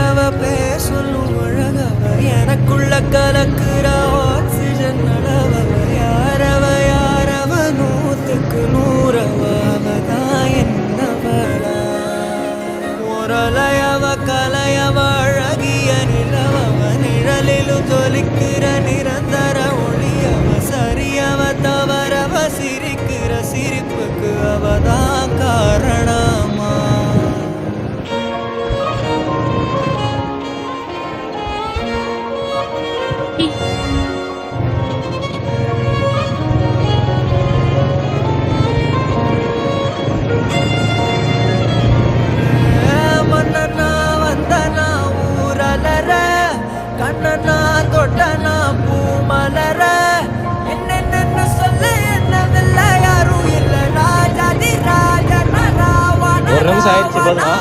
அவ பேர் சொல்லும் அழகவ எனக்குள்ள கலக்குற ஆக்சிஜன் அளவவ யாரவ நூத்துக்கு நூறவ அவதான் என்னவளா முரலையவ கலையவ அழகிய நிலவவ நிழலிலும் ஜொலிக்கிற நிரந்தர ஒளியவ சரியவ தவறவ சிரிக்கிற சிரிப்புக்கு அவதான் காரணமா மன்னனா வந்தனா ஊரலர கண்ணனா தொட்டனா பூமலர என்னென்ன சொல்ல என்னவில்லை யாரும் இல்ல ராஜாதி ராஜனா ராவண ஒரு நிமிஷம் ஆயிடுச்சு போதுமா?